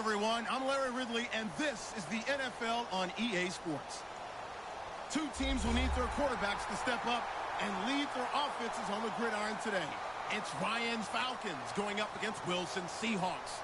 everyone. I'm Larry Ridley, and this is the NFL on EA Sports. Two teams will need their quarterbacks to step up and lead their offenses on the gridiron today. It's Ryan's Falcons going up against Wilson's Seahawks.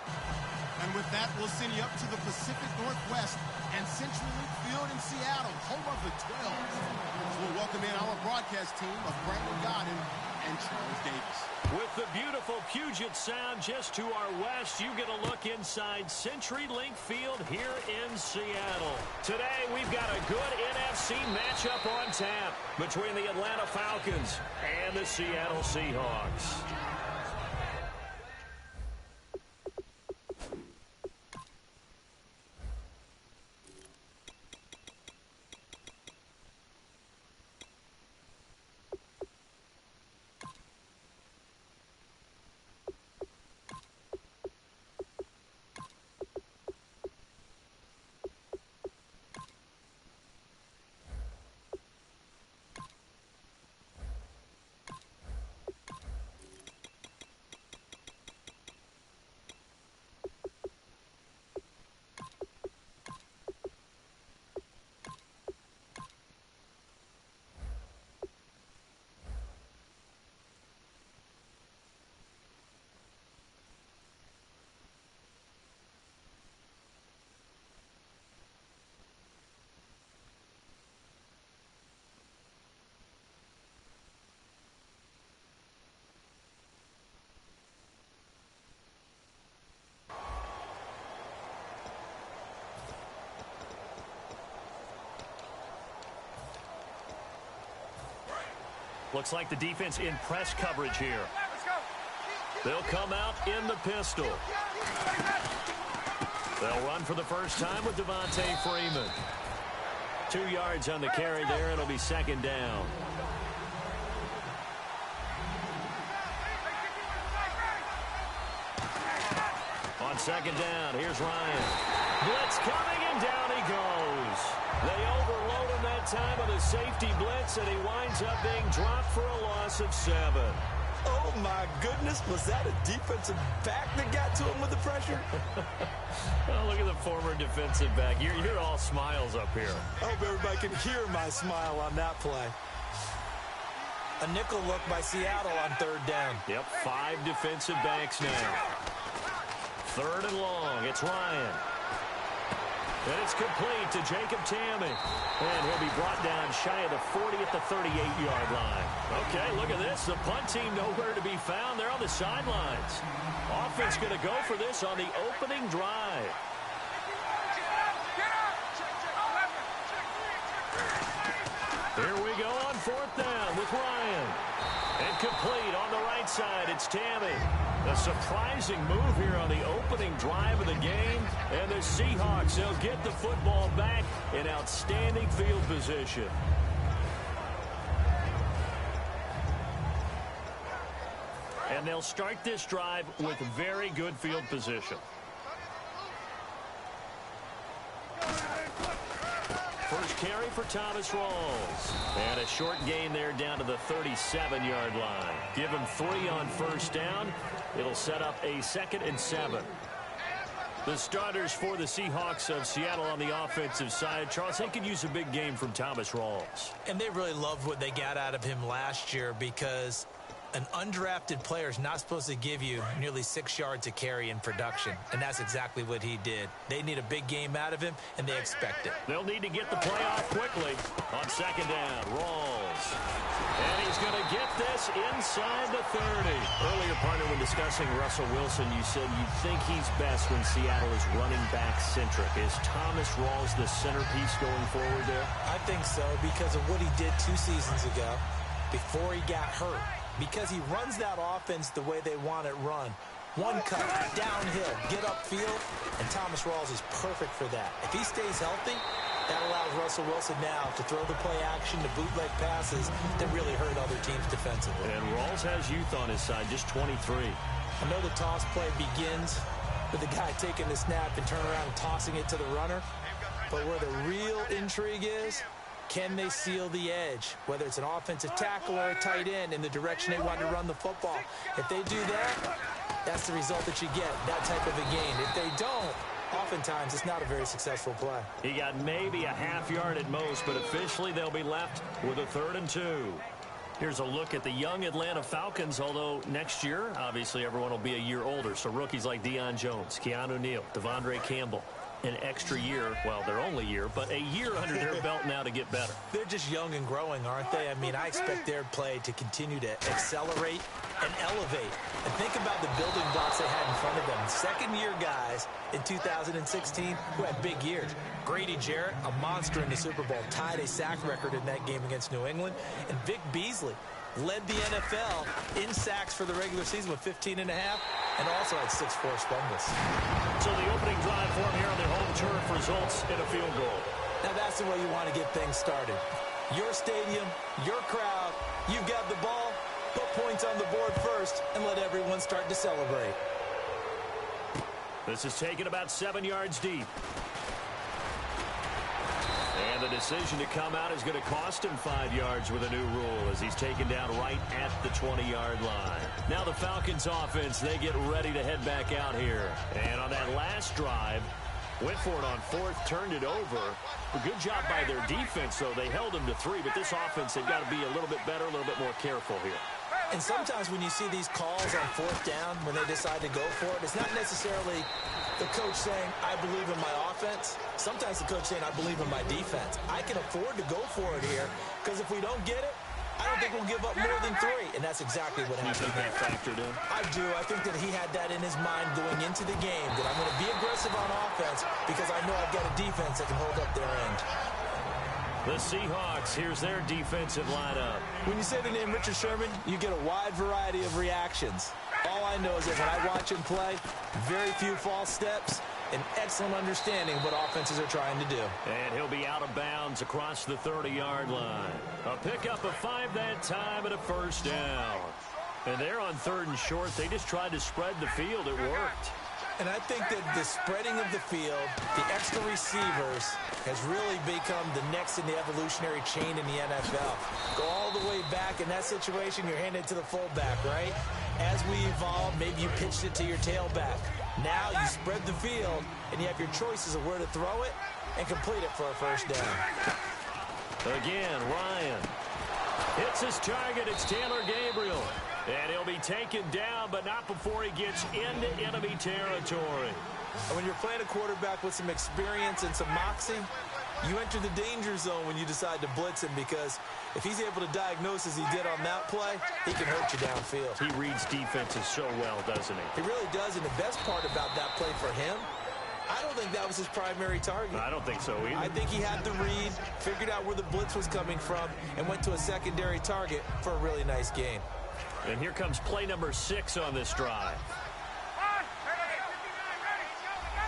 And with that, we'll send you up to the Pacific Northwest and Central League Field in Seattle, home of the 12. So we'll welcome in our broadcast team of Brandon Godden and Charles Davis. With the beautiful Puget Sound just to our west, you get a look inside CenturyLink Field here in Seattle. Today, we've got a good NFC matchup on tap between the Atlanta Falcons and the Seattle Seahawks. Looks like the defense in press coverage here. They'll come out in the pistol. They'll run for the first time with Devontae Freeman. 2 yards on the carry there. It'll be second down. On second down, here's Ryan. Blitz coming, and down he goes. They overload him that time with a safety blitz, and he winds up being dropped for a loss of 7. Oh, my goodness. Was that a defensive back that got to him with the pressure? Oh, look at the former defensive back. You're all smiles up here. I hope everybody can hear my smile on that play. A nickel look by Seattle on third down. Yep, 5 defensive backs now. Third and long. It's Ryan. And it's complete to Jacob Tamme. And he'll be brought down shy of the 40 at the 38-yard line. Okay, look at this. The punt team nowhere to be found. They're on the sidelines. Offense going to go for this on the opening drive. Here we go on fourth down with Ryan. And complete on the right side. It's Tamme. A surprising move here on the opening drive of the game. And the Seahawks, they'll get the football back in outstanding field position. And they'll start this drive with very good field position. First carry for Thomas Rawls. And a short gain there down to the 37-yard line. Give him 3 on first down. It'll set up a 2nd and 7. The starters for the Seahawks of Seattle on the offensive side. Charles, they could use a big game from Thomas Rawls. And they really loved what they got out of him last year because an undrafted player is not supposed to give you nearly 6 yards a carry in production, and that's exactly what he did. They need a big game out of him, and they expect it. They'll need to get the play off quickly. On second down, Rawls. And he's going to get this inside the 30. Earlier, partner, when discussing Russell Wilson, you said you think he's best when Seattle is running back centric. Is Thomas Rawls the centerpiece going forward there? I think so because of what he did 2 seasons ago before he got hurt. Because he runs that offense the way they want it run. One cut, downhill, get upfield, and Thomas Rawls is perfect for that. If he stays healthy, that allows Russell Wilson now to throw the play action, to bootleg passes that really hurt other teams defensively. And Rawls has youth on his side, just 23. I know the toss play begins with the guy taking the snap and turning around and tossing it to the runner. But where the real intrigue is, can they seal the edge, whether it's an offensive tackle or a tight end in the direction they want to run the football? If they do that, that's the result that you get, that type of a game. If they don't, oftentimes it's not a very successful play. He got maybe a half yard at most, but officially they'll be left with a 3rd and 2. Here's a look at the young Atlanta Falcons, although next year, obviously, everyone will be a year older. So rookies like Deion Jones, Keanu Neal, Devondre Campbell, an extra year, well, their only year, but a year under their belt now to get better. They're just young and growing, aren't they? I mean, I expect their play to continue to accelerate and elevate. And think about the building blocks they had in front of them. Second-year guys in 2016 who had big years. Grady Jarrett, a monster in the Super Bowl, tied a sack record in that game against New England. And Vic Beasley led the NFL in sacks for the regular season with 15.5 and also had 6 forced fumbles. So the opening drive for him here on their home turf results in a field goal. Now that's the way you want to get things started. Your stadium, your crowd, you've got the ball, put points on the board first and let everyone start to celebrate. This is taken about 7 yards deep. And the decision to come out is going to cost him 5 yards with a new rule as he's taken down right at the 20-yard line. Now the Falcons offense, they get ready to head back out here. And on that last drive, went for it on 4th, turned it over. A good job by their defense, though. They held them to 3, but this offense, they've got to be a little bit better, a little bit more careful here. And sometimes when you see these calls on 4th down, when they decide to go for it, it's not necessarily the coach saying, I believe in my offense. Sometimes the coach saying, I believe in my defense. I can afford to go for it here because if we don't get it, I don't think we'll give up more than 3. And that's exactly what happened. You think that factored in? I do. I think that he had that in his mind going into the game, that I'm going to be aggressive on offense because I know I've got a defense that can hold up their end. The Seahawks, here's their defensive lineup. When you say the name Richard Sherman, you get a wide variety of reactions. All I know is that when I watch him play, very few false steps, an excellent understanding of what offenses are trying to do. And he'll be out of bounds across the 30-yard line. A pickup of 5 that time and a 1st down. And they're on 3rd and short. They just tried to spread the field. It worked. And I think that the spreading of the field, the extra receivers, has really become the next in the evolutionary chain in the NFL. Go all the way back. In that situation, you're handed to the fullback, right? As we evolve, maybe you pitched it to your tailback. Now you spread the field, and you have your choices of where to throw it and complete it for a 1st down. Again, Ryan hits his target. It's Taylor Gabriel. And he'll be taken down, but not before he gets into enemy territory. And when you're playing a quarterback with some experience and some moxie, you enter the danger zone when you decide to blitz him because if he's able to diagnose as he did on that play, he can hurt you downfield. He reads defenses so well, doesn't he? He really does, and the best part about that play for him, I don't think that was his primary target. I don't think so either. I think he had the read, figured out where the blitz was coming from, and went to a secondary target for a really nice gain. And here comes play number 6 on this drive.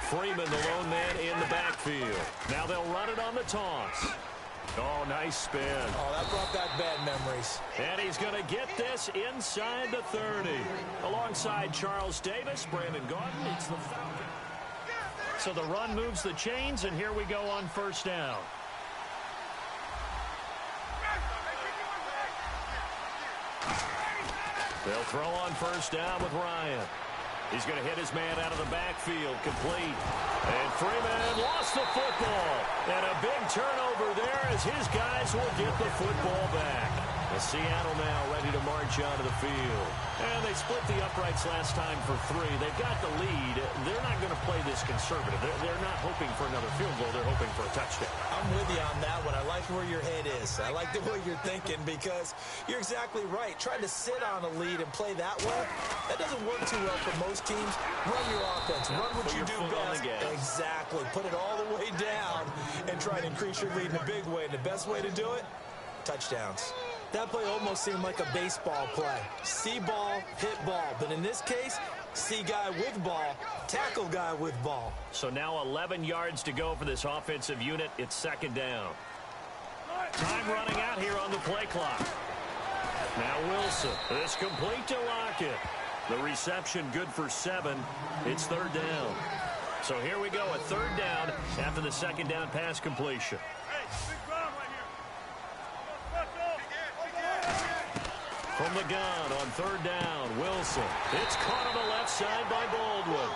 Freeman, the lone man in the backfield. Now they'll run it on the toss. Oh, nice spin. Oh, that brought back bad memories. And he's going to get this inside the 30. Alongside Charles Davis, Brandon Gordon, it's the Falcon. So the run moves the chains, and here we go on 1st down. They'll throw on 1st down with Ryan. He's going to hit his man out of the backfield, complete. And Freeman lost the football. And a big turnover there as his guys will get the football back. And Seattle now ready to march onto the field. And they split the uprights last time for 3. They've got the lead. They're not going to play this conservative. They're not hoping for another field goal. They're hoping for a touchdown. I'm with you on that one. I like where your head is. I like the way you're thinking because you're exactly right. Trying to sit on a lead and play that way, that doesn't work too well for most teams. Run your offense. Run what you do best. Exactly. Put it all the way down and try to increase your lead in a big way. And the best way to do it, touchdowns. That play almost seemed like a baseball play. See ball, hit ball. But in this case, see guy with ball, tackle guy with ball. So now 11 yards to go for this offensive unit. It's 2nd down. Time running out here on the play clock. Now Wilson. This complete to Lockett. The reception good for 7. It's 3rd down. So here we go, a 3rd down after the 2nd down pass completion. From the gun on 3rd down, Wilson. It's caught on the left side by Baldwin.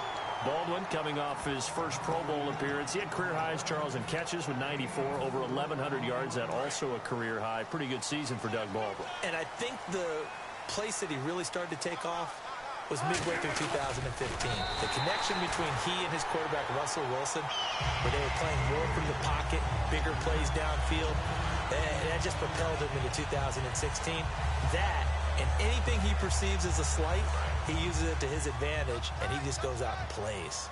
Baldwin coming off his first Pro Bowl appearance. He had career highs, Charles, in catches with 94, over 1,100 yards. That also a career high. Pretty good season for Doug Baldwin. And I think the place that he really started to take off was midway through 2015. The connection between he and his quarterback, Russell Wilson, where they were playing more from the pocket, bigger plays downfield, and that just propelled him into 2016. That, and anything he perceives as a slight, he uses it to his advantage, and he just goes out and plays.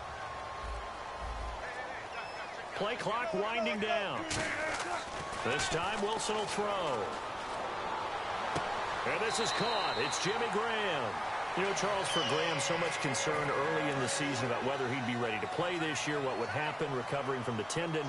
Play clock winding down. This time, Wilson will throw. And this is caught. It's Jimmy Graham. You know, Charles, for Graham, so much concern early in the season about whether he'd be ready to play this year, what would happen recovering from the tendon.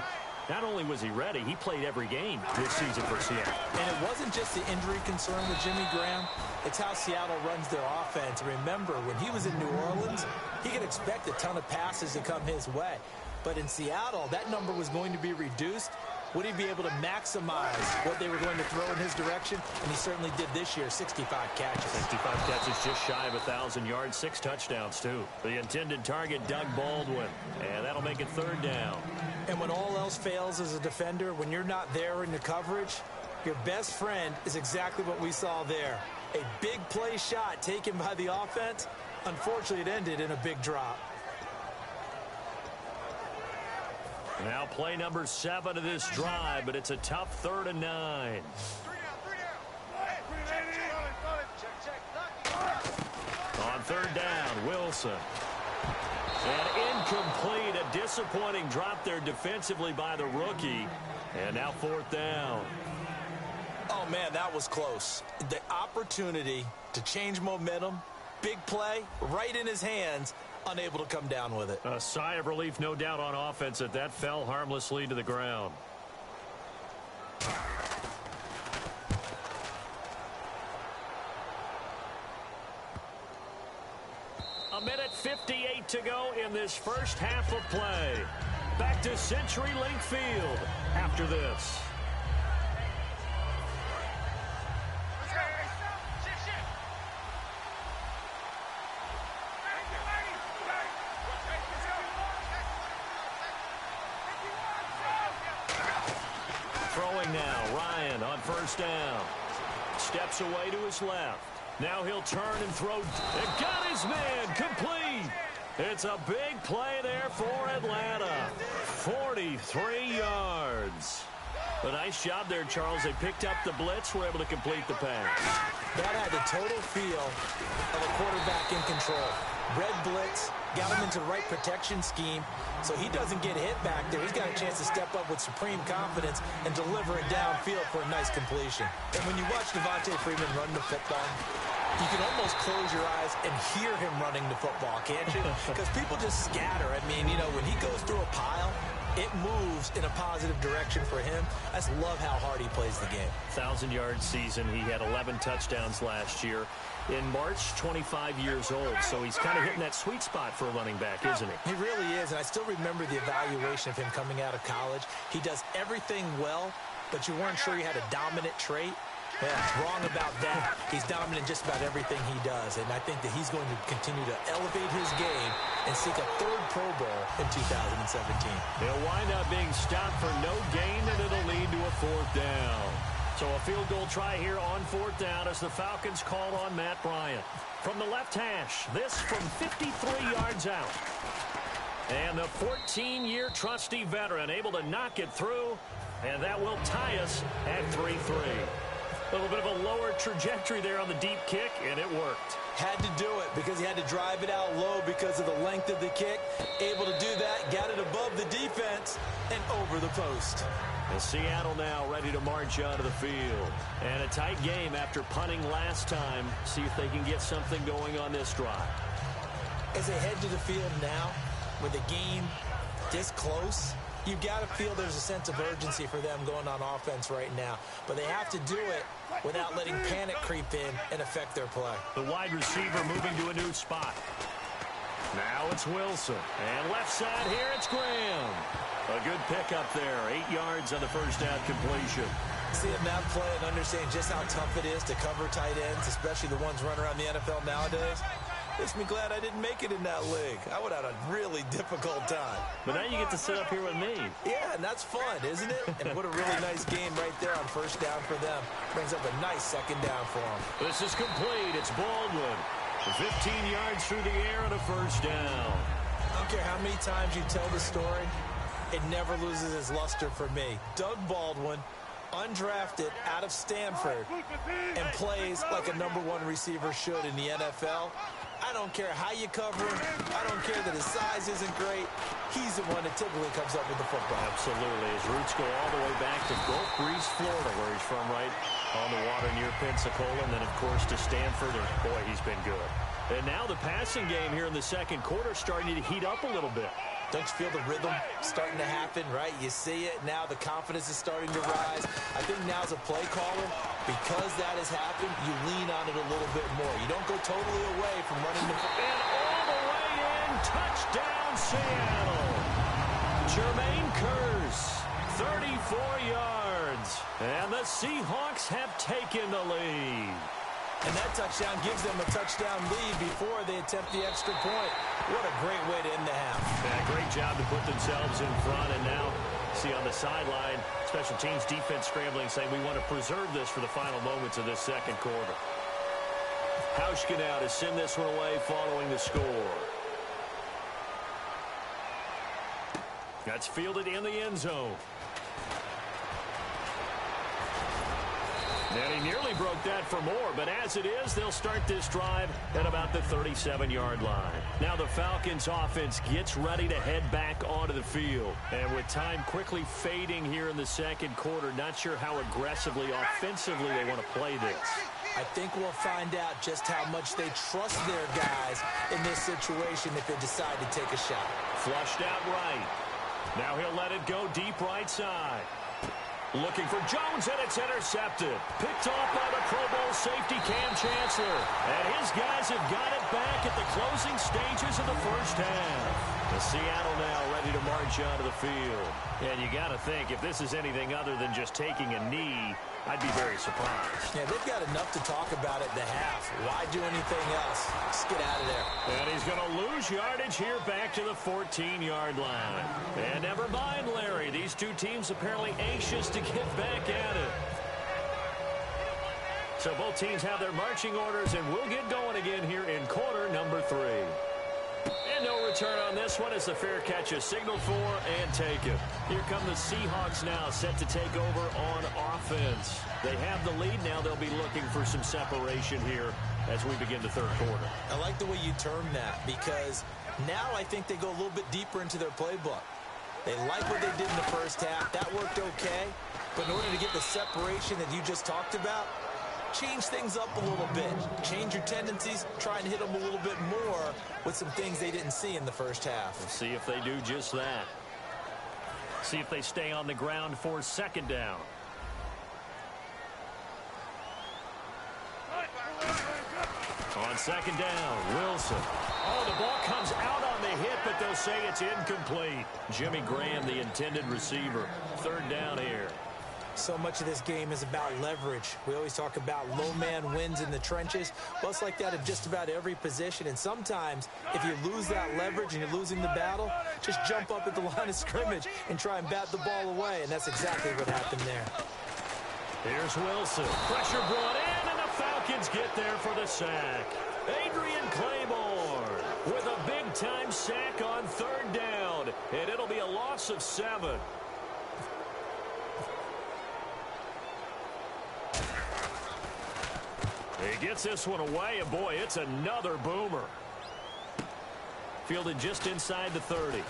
Not only was he ready, he played every game this season for Seattle. And it wasn't just the injury concern with Jimmy Graham. It's how Seattle runs their offense. Remember, when he was in New Orleans, he could expect a ton of passes to come his way. But in Seattle, that number was going to be reduced. Would he be able to maximize what they were going to throw in his direction? And he certainly did this year, 65 catches. 65 catches, just shy of 1,000 yards, 6 touchdowns, too. The intended target, Doug Baldwin. And that'll make it third down. And when all else fails as a defender, when you're not there in the coverage, your best friend is exactly what we saw there. A big play shot taken by the offense. Unfortunately, it ended in a big drop. Now play number 7 of this drive, but it's a tough 3rd and 9. On 3rd down, Wilson. And incomplete, a disappointing drop there defensively by the rookie. And now 4th down. Oh, man, that was close. The opportunity to change momentum, big play, right in his hands, unable to come down with it. A sigh of relief, no doubt, on offense that that fell harmlessly to the ground. A minute 58 to go in this first half of play. Back to CenturyLink Field after this. Throwing now, Ryan on 1st down. Steps away to his left. Now he'll turn and throw. It got his man complete. It's a big play there for Atlanta. 43 yards. A nice job there, Charles. They picked up the blitz, were able to complete the pass. That had the total feel of a quarterback in control. Red blitz, got him into the right protection scheme, so he doesn't get hit back there. He's got a chance to step up with supreme confidence and deliver it downfield for a nice completion. And when you watch Devontae Freeman run the football, you can almost close your eyes and hear him running the football, can't you? Because people just scatter. I mean, you know, when he goes through a pile, it moves in a positive direction for him. I just love how hard he plays the game. 1,000-yard season. He had 11 touchdowns last year. In March, 25 years old. So he's kind of hitting that sweet spot for a running back, isn't he? He really is, and I still remember the evaluation of him coming out of college. He does everything well, but you weren't sure he had a dominant trait. Yeah, wrong about that. He's dominant in just about everything he does, and I think that he's going to continue to elevate his game and seek a 3rd Pro Bowl in 2017. He'll wind up being stopped for no gain, and it'll lead to a 4th down. So a field goal try here on 4th down as the Falcons call on Matt Bryant. From the left hash, this from 53 yards out. And the 14-year trusty veteran able to knock it through, and that will tie us at 3-3. A little bit of a lower trajectory there on the deep kick, and it worked. Had to do it because he had to drive it out low because of the length of the kick. Able to do that, got it above the defense, and over the post. And Seattle now ready to march out of the field. And a tight game after punting last time. See if they can get something going on this drive. As they head to the field now, with the game this close, you've got to feel there's a sense of urgency for them going on offense right now. But they have to do it without letting panic creep in and affect their play. The wide receiver moving to a new spot. Now it's Wilson. And left side here, it's Graham. A good pickup there. 8 yards on the first down completion. Seeing that play and understanding just how tough it is to cover tight ends, especially the ones running around the NFL nowadays, Makes me glad I didn't make it in that league. I would have had a really difficult time. But now you get to sit up here with me. Yeah, and that's fun, isn't it? And what a really nice game right there on first down for them. Brings up a nice second down for them. This is complete. It's Baldwin. 15 yards through the air and a first down. I don't care how many times you tell the story, it never loses its luster for me. Doug Baldwin, undrafted out of Stanford, and plays like a #1 receiver should in the NFL. I don't care how you cover him. I don't care that his size isn't great. He's the one that typically comes up with the football. Absolutely. His roots go all the way back to Gulf Breeze, Florida, where he's from, right on the water near Pensacola, and then, of course, to Stanford. And, boy, he's been good. And now the passing game here in the second quarter starting to heat up a little bit. Don't you feel the rhythm starting to happen, right? You see it. Now the confidence is starting to rise. I think now as a play caller, because that has happened, you lean on it a little bit more. You don't go totally away from running the football. And all the way in, touchdown Seattle. Jermaine Kearse, 34 yards. And the Seahawks have taken the lead. And that touchdown gives them a touchdown lead before they attempt the extra point. What a great way to end the half. Yeah, great job to put themselves in front. And now, see on the sideline, special teams defense scrambling, saying we want to preserve this for the final moments of this second quarter. Hauschka now to send this one away following the score. That's fielded in the end zone. And he nearly broke that for more, but as it is, they'll start this drive at about the 37-yard line. Now the Falcons offense gets ready to head back onto the field. And with time quickly fading here in the second quarter, not sure how aggressively, offensively they want to play this. I think we'll find out just how much they trust their guys in this situation if they decide to take a shot. Flushed out right. Now he'll let it go deep right side. Looking for Jones, and it's intercepted. Picked off by the Pro Bowl safety Cam Chancellor. And his guys have got it back at the closing stages of the first half. The Seattle now ready to march onto the field. And you got to think, if this is anything other than just taking a knee, I'd be very surprised. Yeah, they've got enough to talk about at the half. Why do anything else? Just get out of there. And he's going to lose yardage here back to the 14-yard line. And never mind, Larry. These two teams apparently anxious to get back at it. So both teams have their marching orders, and we'll get going again here in quarter number 3. And no return on this one as the fair catch is signaled for and taken. Here come the Seahawks now set to take over on offense. They have the lead. Now they'll be looking for some separation here as we begin the third quarter. I like the way you term that because now I think they go a little bit deeper into their playbook. They like what they did in the first half. That worked okay. But in order to get the separation that you just talked about, change things up a little bit. Change your tendencies. Try and hit them a little bit more with some things they didn't see in the first half. Let's see if they do just that. See if they stay on the ground for second down. On second down, Wilson. Oh, the ball comes out on the hit, but they'll say it's incomplete. Jimmy Graham, the intended receiver. Third down here. So much of this game is about leverage. We always talk about low man wins in the trenches. Well, it's like that in just about every position. And sometimes, if you lose that leverage and you're losing the battle, just jump up at the line of scrimmage and try and bat the ball away. And that's exactly what happened there. Here's Wilson. Pressure brought in, and the Falcons get there for the sack. Adrian Claymore with a big-time sack on third down. And it'll be a loss of 7. He gets this one away, and boy, it's another boomer. Fielded just inside the 30.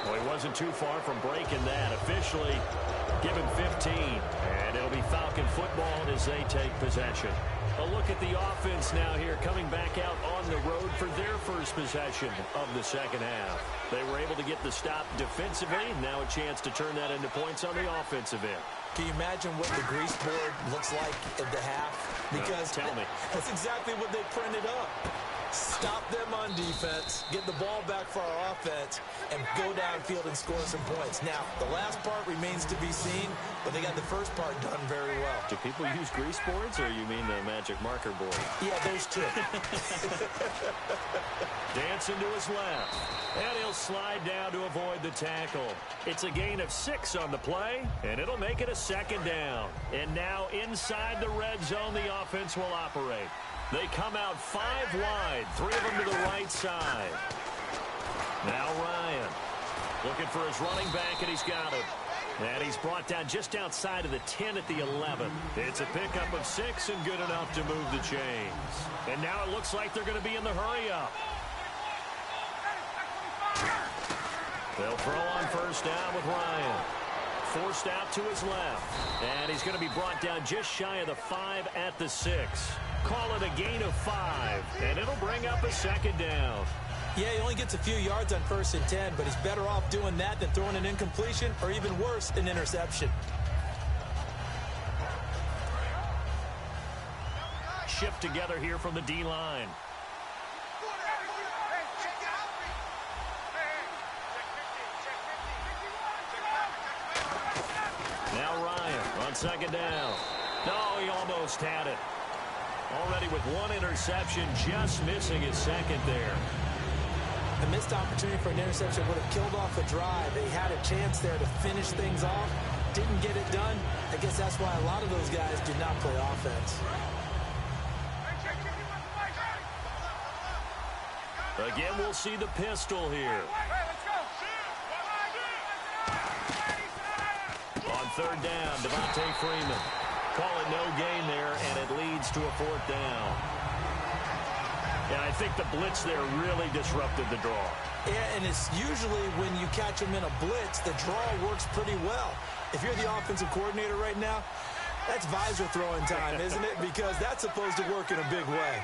Well, he wasn't too far from breaking that. Officially given 15. And it'll be Falcon football as they take possession. A look at the offense now here, coming back out on the road for their first possession of the second half. They were able to get the stop defensively. Now a chance to turn that into points on the offensive end. Can you imagine what the grease board looks like at the half? Because tell me. That's exactly what they printed up. Stop them on defense, get the ball back for our offense, and go downfield and score some points. Now, the last part remains to be seen, but they got the first part done very well. Do people use grease boards, or you mean the magic marker board? Yeah, those two. Dancing to his left, and he'll slide down to avoid the tackle. It's a gain of 6 on the play, and it'll make it a second down. And now inside the red zone, the offense will operate. They come out 5 wide, 3 of them to the right side. Now Ryan looking for his running back, and he's got him. And he's brought down just outside of the 10 at the 11. It's a pickup of 6 and good enough to move the chains. And now it looks like they're going to be in the hurry-up. They'll throw on first down with Ryan. Forced out to his left. And he's going to be brought down just shy of the 5 at the 6. Call it a gain of 5, and it'll bring up a second down. Yeah, he only gets a few yards on 1st and 10, but he's better off doing that than throwing an incompletion or even worse, an interception. Shift together here from the D-line. Now Ryan on second down. No, he almost had it. Already with 1 interception, just missing his second there. A missed opportunity for an interception would have killed off a drive. They had a chance there to finish things off. Didn't get it done. I guess that's why a lot of those guys do not play offense. Again, we'll see the pistol here. On 3rd down, Devontae Freeman. Call it no gain there, and it leads to a 4th down. And I think the blitz there really disrupted the draw. Yeah, and it's usually when you catch them in a blitz, the draw works pretty well. If you're the offensive coordinator right now, that's visor throwing time, isn't it? Because that's supposed to work in a big way.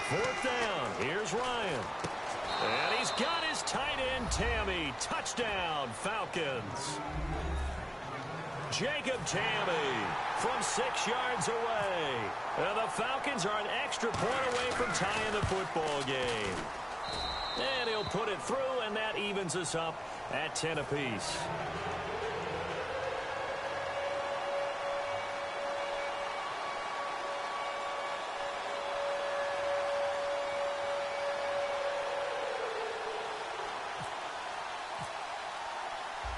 Fourth down. Here's Ryan. And he's got his tight end, Tammy. Touchdown, Falcons. Jacob Tammy from 6 yards away. And the Falcons are an extra point away from tying the football game. And he'll put it through, and that evens us up at 10 apiece.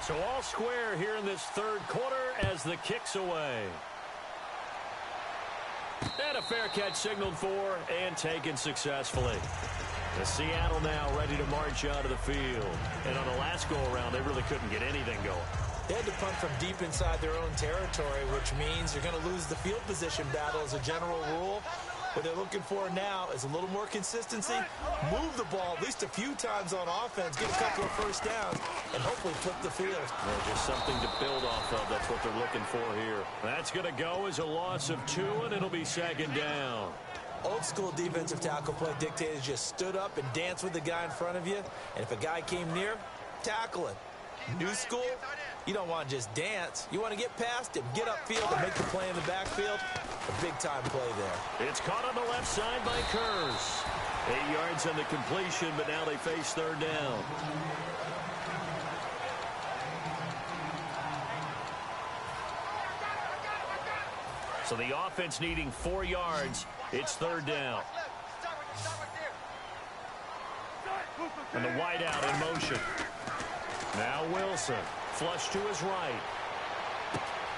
So all square here in this 3rd quarter as the kick's away. And a fair catch signaled for and taken successfully. The Seattle now ready to march out of the field. And on the last go-around, they really couldn't get anything going. They had to punt from deep inside their own territory, which means you're going to lose the field position battle as a general rule. What they're looking for now is a little more consistency, move the ball at least a few times on offense, get a couple of first downs, and hopefully flip the field. Yeah, just something to build off of. That's what they're looking for here. That's going to go as a loss of 2, and it'll be 2nd down. Old school defensive tackle play dictated just stood up and danced with the guy in front of you, and if a guy came near, tackle him. New school, you don't want to just dance. You want to get past him, get upfield, and make the play in the backfield. A big-time play there. It's caught on the left side by Kurz. 8 yards on the completion, but now they face 3rd down. So the offense needing 4 yards. It's 3rd down. And the wideout in motion. Now Wilson. Flush to his right.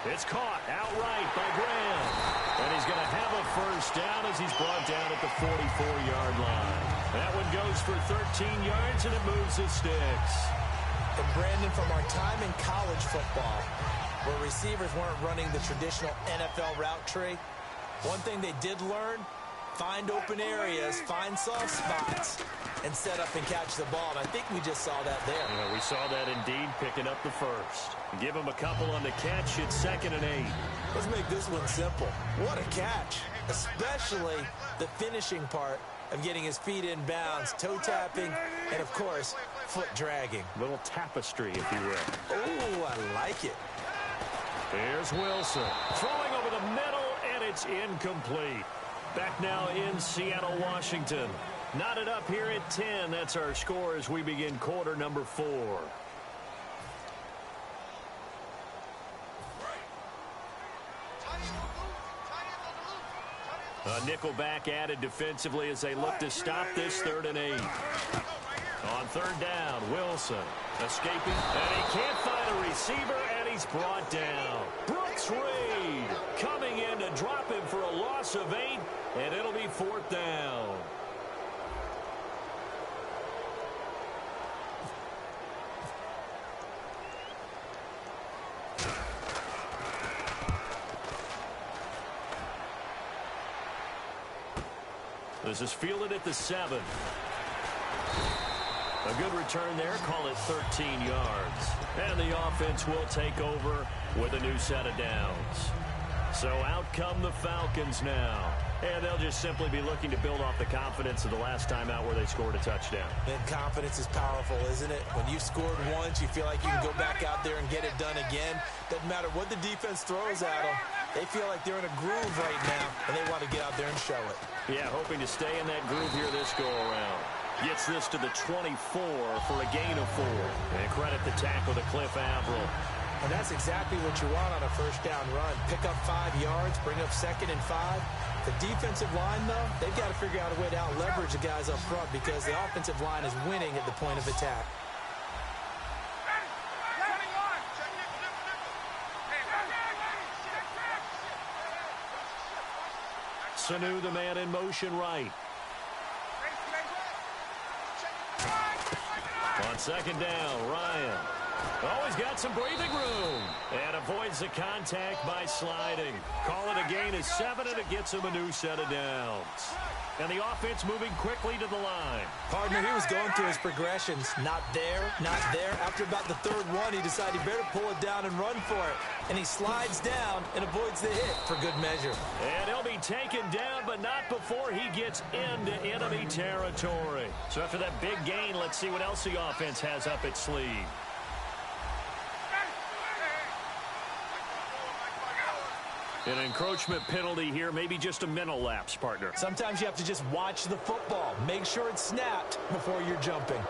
It's caught outright by Graham. And he's going to have a first down as he's brought down at the 44-yard line. That one goes for 13 yards, and it moves the sticks. And Brandon, from our time in college football, where receivers weren't running the traditional NFL route tree, one thing they did learn, find open areas, find soft spots, and set up and catch the ball. And I think we just saw that there. Yeah, we saw that indeed, picking up the first. Give him a couple on the catch. It's 2nd and 8. Let's make this one simple. What a catch, especially the finishing part of getting his feet in bounds, toe tapping, and, of course, foot dragging. Little tapestry, if you will. Oh, I like it. Here's Wilson throwing over the middle, and it's incomplete. Back now in Seattle, Washington. Knotted up here at 10. That's our score as we begin quarter number 4. A nickel back added defensively as they look to stop this 3rd and 8. On 3rd down, Wilson escaping, and he can't find a receiver, and he's brought down. Brooks Reed coming in to drop him for a loss of 8, and it'll be 4th down. This is fielded at the 7. A good return there. Call it 13 yards. And the offense will take over with a new set of downs. So out come the Falcons now. And they'll just simply be looking to build off the confidence of the last time out where they scored a touchdown. And confidence is powerful, isn't it? When you've scored once, you feel like you can go back out there and get it done again. Doesn't matter what the defense throws at them. They feel like they're in a groove right now, and they want to get out there and show it. Yeah, hoping to stay in that groove here this go-around. Gets this to the 24 for a gain of 4. And credit the tackle to Cliff Averill. And that's exactly what you want on a 1st down run. Pick up 5 yards, bring up 2nd and 5. The defensive line, though, they've got to figure out a way to out-leverage the guys up front because the offensive line is winning at the point of attack. Sanu, the man in motion right. On 2nd down, Ryan. Oh, he's got some breathing room. And avoids the contact by sliding. Call it a gain of 7, and it gets him a new set of downs. And the offense moving quickly to the line. Partner, he was going through his progressions. Not there, not there. After about the 3rd one, he decided he better pull it down and run for it. And he slides down and avoids the hit for good measure. And he'll be taken down, but not before he gets into enemy territory. So after that big gain, let's see what else the offense has up its sleeve. An encroachment penalty here, maybe just a mental lapse, partner. Sometimes you have to just watch the football. Make sure it's snapped before you're jumping.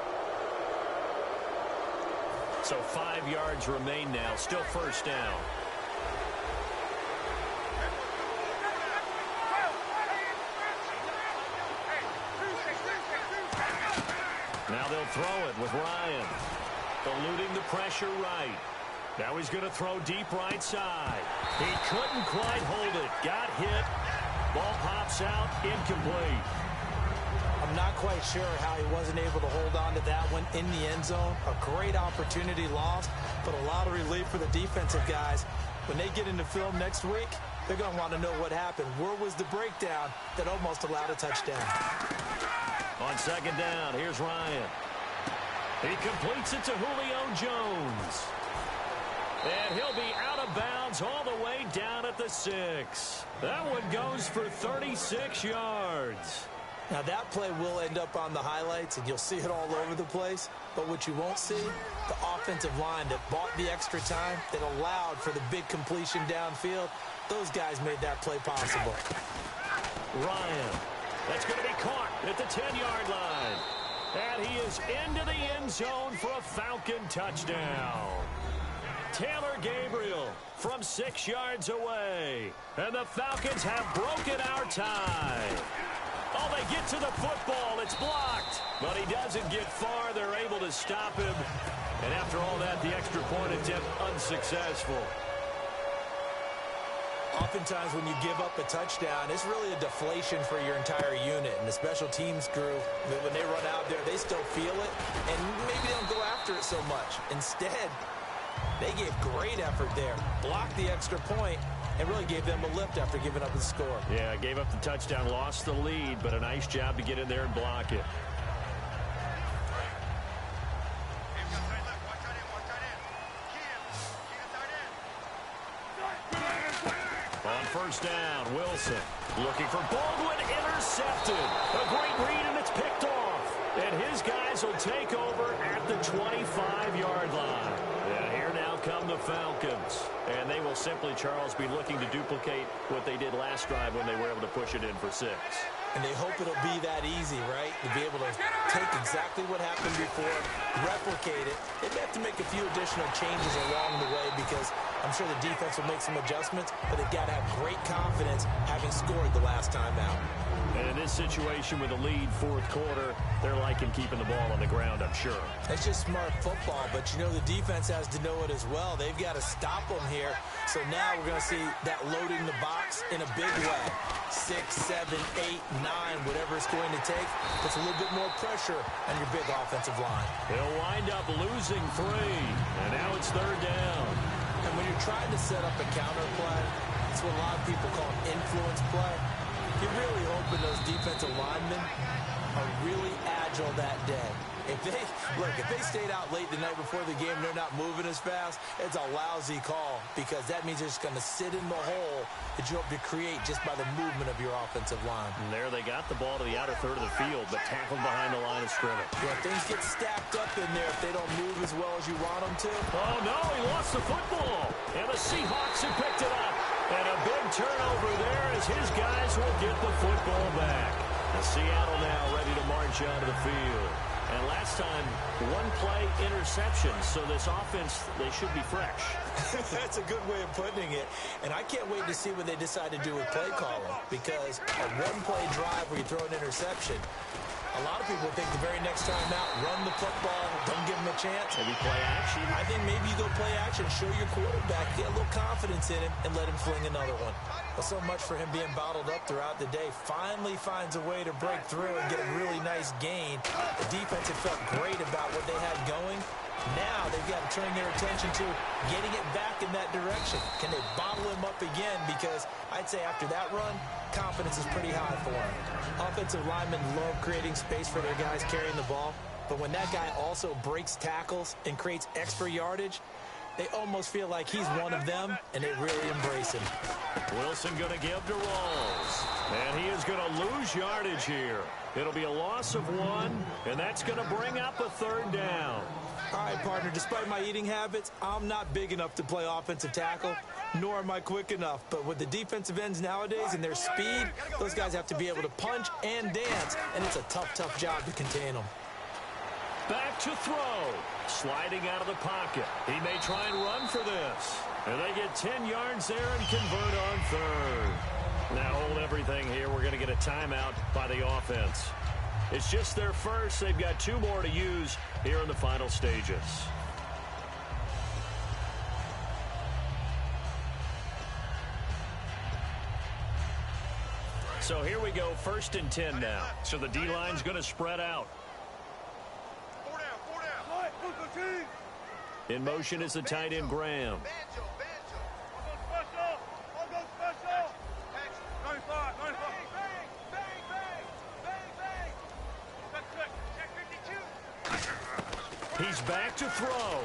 So 5 yards remain now, still 1st down. Now they'll throw it with Ryan. Eluding the pressure right. Now he's going to throw deep right side. He couldn't quite hold it. Got hit. Ball pops out. Incomplete. I'm not quite sure how he wasn't able to hold on to that one in the end zone. A great opportunity lost, but a lot of relief for the defensive guys. When they get into film next week, they're going to want to know what happened. Where was the breakdown that almost allowed a touchdown? On 2nd down, here's Ryan. He completes it to Julio Jones. And he'll be out of bounds all the way down at the 6. That one goes for 36 yards. Now that play will end up on the highlights, and you'll see it all over the place. But what you won't see, the offensive line that bought the extra time, that allowed for the big completion downfield, those guys made that play possible. Ryan, that's going to be caught at the 10-yard line. And he is into the end zone for a Falcon touchdown. Taylor Gabriel from 6 yards away. And the Falcons have broken our tie. Oh, they get to the football. It's blocked. But he doesn't get far. They're able to stop him. And after all that, the extra point attempt unsuccessful. Oftentimes when you give up a touchdown, it's really a deflation for your entire unit. And the special teams crew, when they run out there, they still feel it. And maybe they don't go after it so much. Instead, they gave great effort there. Blocked the extra point and really gave them a lift after giving up the score. Yeah, gave up the touchdown, lost the lead, but a nice job to get in there and block it. On 1st down, Wilson looking for Baldwin, intercepted. A great read, and it's picked off. And his guys will take over at the 25-yard line. And here now come the Falcons. And they will simply, Charles, be looking to duplicate what they did last drive when they were able to push it in for 6. And they hope it'll be that easy, right? To be able to take exactly what happened before, replicate it. They may have to make a few additional changes along the way because I'm sure the defense will make some adjustments, but they've got to have great confidence having scored the last time out. And in this situation with a lead fourth quarter, they're liking keeping the ball on the ground, I'm sure. It's just smart football, but you know the defense has to know it as well. They've got to stop them here. So now we're going to see that loading the box in a big way. 6, 7, 8, 9, whatever it's going to take. Puts a little bit more pressure on your big offensive line. They'll wind up losing 3, and now it's third down. And when you're trying to set up a counter play, it's what a lot of people call influence play. You're really hoping those defensive linemen are really agile that day. If they stayed out late the night before the game, they're not moving as fast, it's a lousy call because that means they're just going to sit in the hole that you hope to create just by the movement of your offensive line. And there they got the ball to the outer third of the field, but tackled behind the line of scrimmage. Yeah, things get stacked up in there if they don't move as well as you want them to. Oh, no, he lost the football. And the Seahawks have picked it up. And a big turnover there as his guys will get the football back. And Seattle now ready to march onto the field. And last time, one-play interception, so this offense, they should be fresh. That's a good way of putting it. And I can't wait to see what they decide to do with play calling, because a one-play drive where you throw an interception, a lot of people think the very next time out, run the football, don't give him a chance. Maybe play action. I think maybe you go play action, show your quarterback, get a little confidence in him, and let him fling another one. Well, so much for him being bottled up throughout the day. Finally finds a way to break through and get a really nice gain. The defense had felt great about what they had going. Now they've got to turn their attention to getting it back in that direction. Can they bottle him up again? Because I'd say after that run, confidence is pretty high for him. Offensive linemen love creating space for their guys carrying the ball. But when that guy also breaks tackles and creates extra yardage, they almost feel like he's one of them, and they really embrace him. Wilson going to give to Rawls. And he is going to lose yardage here. It'll be a loss of 1, and that's going to bring up a third down. All right, partner, despite my eating habits, I'm not big enough to play offensive tackle, nor am I quick enough. But with the defensive ends nowadays and their speed, those guys have to be able to punch and dance, and it's a tough, tough job to contain them. Back to throw. Sliding out of the pocket. He may try and run for this. And they get 10 yards there and convert on third. Now hold everything here. We're going to get a timeout by the offense. It's just their first. They've got 2 more to use here in the final stages. So here we go, 1st and 10 now. So the D-line's going to spread out. In motion is the tight end, Graham. He's back to throw.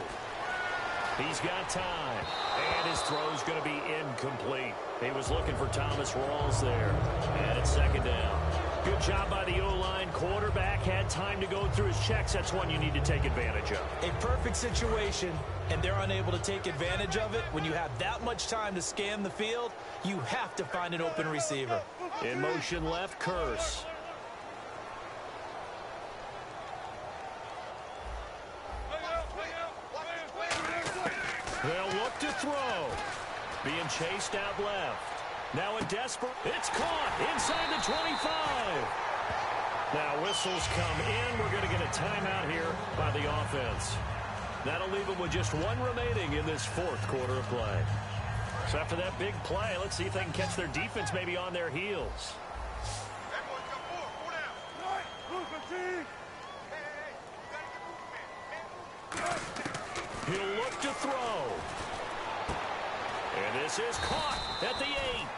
He's got time. And his throw's going to be incomplete. He was looking for Thomas Rawls there. And it's 2nd down. Good job by the O-line. Quarterback had time to go through his checks. That's one you need to take advantage of. A perfect situation, and they're unable to take advantage of it. When you have that much time to scan the field, you have to find an open receiver. In motion left, Curse. They'll look to throw. Being chased out left. Now a desperate. It's caught inside the 25. Now whistles come in. We're going to get a timeout here by the offense. That'll leave them with just 1 remaining in this 4th quarter of play. So after that big play, let's see if they can catch their defense maybe on their heels. He'll look to throw. And this is caught at the 8.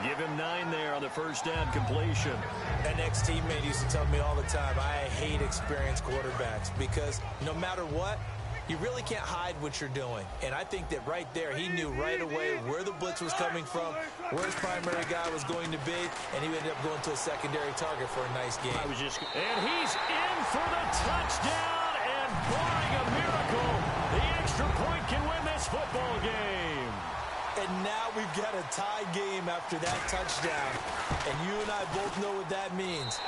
Give him 9 there on the 1st down completion. An ex-teammate used to tell me all the time, I hate experienced quarterbacks because no matter what, you really can't hide what you're doing. And I think that right there, he knew right away where the blitz was coming from, where his primary guy was going to be, and he ended up going to a secondary target for a nice game. And he's in for the touchdown, and barring a miracle, the extra point can win this football game. And now we've got a tie game after that touchdown. And you and I both know what that means.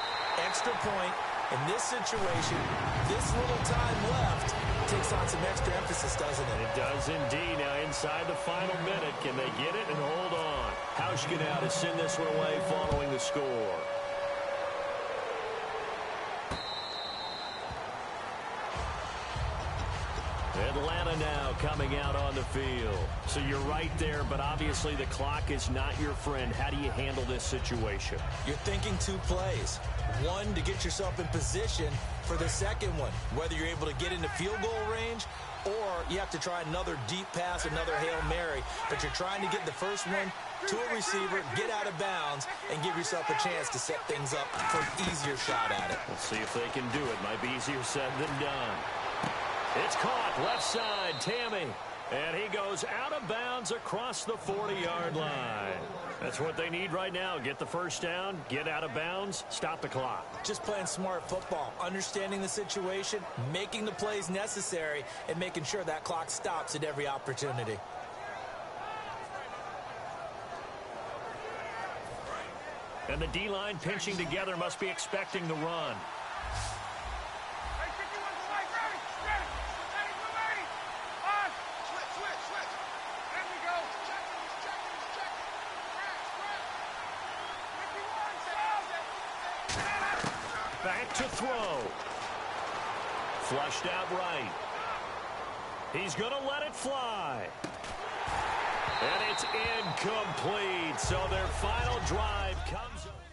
Extra point. In this situation, this little time left takes on some extra emphasis, doesn't it? It does indeed. Now inside the final minute, can they get it and hold on? Hauschka to send this one away following the score. Atlanta now coming out on the field. So you're right there, but obviously the clock is not your friend. How do you handle this situation? You're thinking two plays. One, to get yourself in position for the second one, whether you're able to get into field goal range or you have to try another deep pass, another Hail Mary. But you're trying to get the first one to a receiver, get out of bounds, and give yourself a chance to set things up for an easier shot at it. We'll see if they can do it. Might be easier said than done. It's caught, left side, Tammy. And he goes out of bounds across the 40-yard line. That's what they need right now. Get the first down, get out of bounds, stop the clock. Just playing smart football, understanding the situation, making the plays necessary, and making sure that clock stops at every opportunity. And the D-line pinching together must be expecting the run. Back to throw. Flushed out right. He's going to let it fly. And it's incomplete. So their final drive comes up.